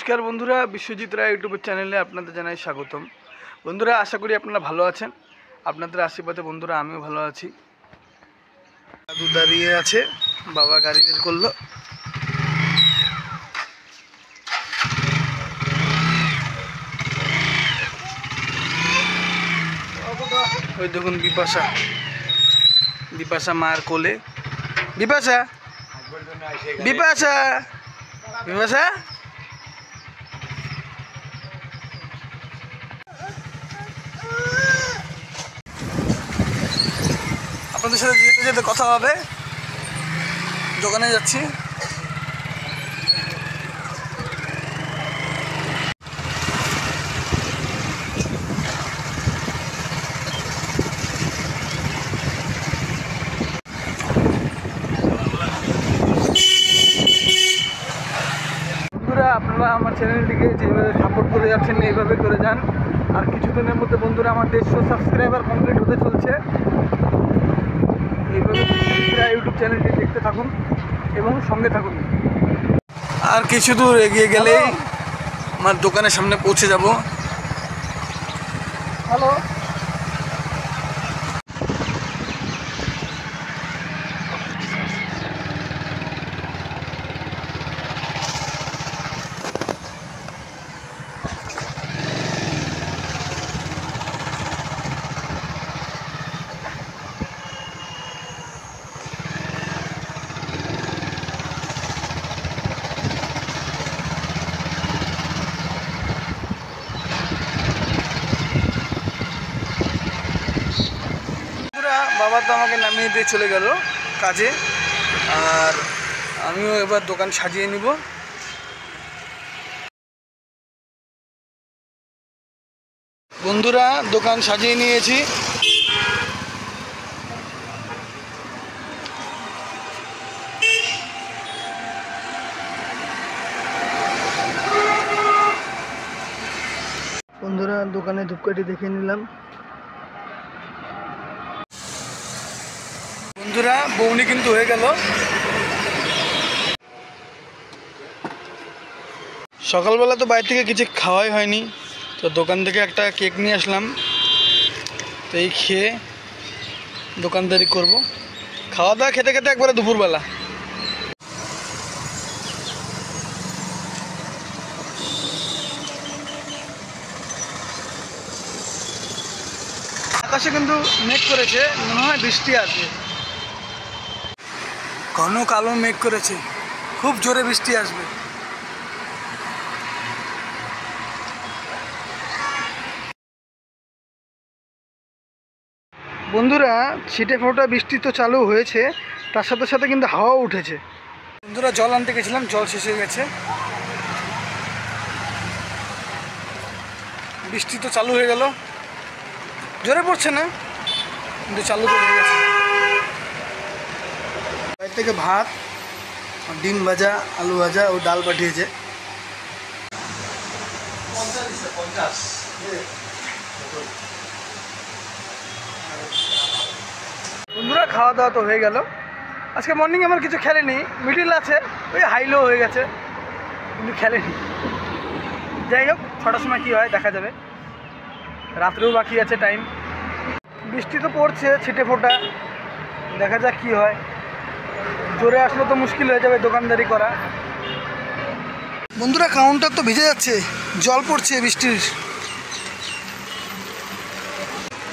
নমস্কার বন্ধুরা, বিশ্বজিৎ রায় ইউটিউব চ্যানেলে আপনাদের জানাই স্বাগতম। বন্ধুরা, আশা করি আপনারা ভালো আছেন। আপনাদের আশীর্বাদে বন্ধুরা আমিও ভালো আছি। দাদু দাঁড়িয়ে আছে, বাবা গাড়ি বের করলো। ওই দেখুন বিপাশা, বিপাশা মার কোলে। বিপাশা, বিপাশা, বিপাশা। আপনাদের সাথে যেতে যেতে কথা হবে। দোকানে যাচ্ছি। বন্ধুরা, আপনারা আমার চ্যানেলটিকে যেভাবে সাপোর্ট করে যাচ্ছেন এইভাবে করে যান। আর কিছুদিনের মধ্যে বন্ধুরা আমার 150 সাবস্ক্রাইবার কমপ্লিট হতে চলছে। এইভাবে ইউটিউব চ্যানেলটি দেখতে থাকুন এবং সঙ্গে থাকুন। আর কিছু দূর এগিয়ে গেলেই আমার দোকানের সামনে পৌঁছে যাব। হ্যালো, বাবা তো আমাকে নামিয়ে দিয়ে চলে গেল কাজে। আর আমিও এবার দোকান সাজিয়ে নিব। বন্ধুরা, দোকান সাজিয়ে নিয়েছি। বন্ধুরা, দোকানে ধূপকাঠি দেখে নিলাম। বন্ধুরা, বৌনি কিন্তু হয়ে গেল। সকালবেলা তো বাইরে থেকে কিছু খাওয়াই হয়নি, তো দোকান থেকে একটা কেক নিয়ে আসলাম। তো এই খেয়ে দোকানদারি করব। খাওয়া দাওয়া খেতে খেতে একবারে দুপুরবেলা। আকাশে কিন্তু মেঘ করেছে, মনে হয় বৃষ্টি আসবে। ঘন কালো মেঘ করেছে, খুব জোরে বৃষ্টি আসবে। বন্ধুরা, ছিটে ফোঁটা বৃষ্টি তো চালু হয়েছে, তার সাথে সাথে কিন্তু হাওয়াও উঠেছে। বন্ধুরা, জল আনতে গেছিলাম, জল শেষ হয়ে গেছে। বৃষ্টি তো চালু হয়ে গেল, জোরে পড়ছে না কিন্তু চালু তো হয়ে গেছে। বাইরে থেকে ভাত, ডিম ভাজা, আলু ভাজা ও ডাল পাঠিয়েছে। বন্ধুরা, খাওয়া দাওয়া তো হয়ে গেল। আজকে মর্নিং আমার কিছু খেলেনি, মিডিল আছে, ওই হাইলো হয়ে গেছে, কিন্তু খেলেনি। যাই হোক, 6টার সময় কী হয় দেখা যাবে। রাত্রেও বাকি আছে টাইম। বৃষ্টি তো পড়ছে ছিটে ফোঁটা, দেখা যাক কী হয়। জোরে আসলে তো মুশকিল হয়ে যাবে দোকানদারি করা। বন্ধুরা, কাউন্টার তো ভিজে যাচ্ছে, জল পড়ছে বৃষ্টির।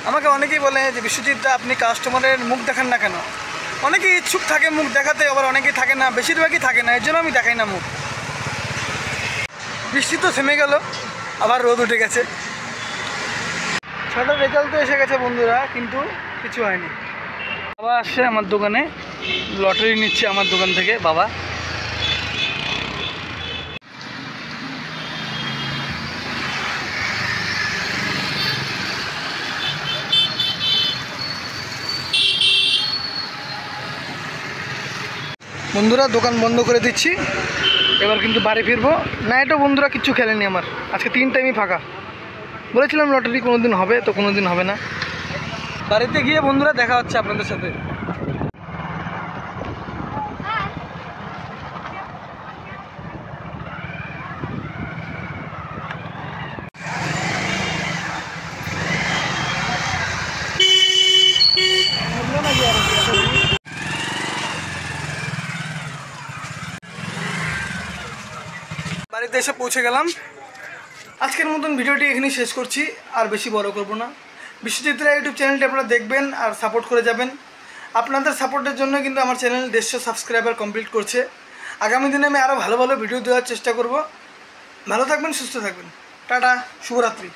আমাকে অনেকেই বলে যে বিশ্বজিৎ, আপনি কাস্টমারের মুখ দেখান না কেন? অনেকেই ইচ্ছুক থাকে মুখ দেখাতে, আবার অনেকেই থাকে না, বেশিরভাগই থাকে না, এর জন্য আমি দেখাই না মুখ। বৃষ্টি তো থেমে গেল, আবার রোদ উঠে গেছে। 6টার রেজাল্ট তো এসে গেছে বন্ধুরা, কিন্তু কিছু হয়নি। বাবা আসছে আমার দোকানে, লটারি নিচ্ছে আমার দোকান থেকে বাবা। বন্ধুরা, দোকান বন্ধ করে দিচ্ছি, এবার কিন্তু বাড়ি ফিরবো। নাইটও বন্ধুরা কিচ্ছু খেলেনি আমার, আজকে 3 টাইমই ফাঁকা। বলেছিলাম লটারি কোনো দিন হবে, তো কোনো দিন হবে না। বাড়িতে গিয়ে বন্ধুরা দেখা হচ্ছে আপনাদের সাথে। বাড়িতে এসে পৌঁছে গেলাম। আজকের মতন ভিডিওটি এখানেই শেষ করছি, আর বেশি বড় করব না। বিশ্বজিৎ রায় ইউটিউব চ্যানেলটি আপনারা দেখবেন আর সাপোর্ট করে যাবেন। আপনাদের সাপোর্টের জন্য কিন্তু আমার চ্যানেল 150 সাবস্ক্রাইবার কমপ্লিট করছে। আগামী দিনে আমি আরও ভালো ভালো ভিডিও দেওয়ার চেষ্টা করব। ভালো থাকবেন, সুস্থ থাকবেন। টাটা, শুভরাত্রি।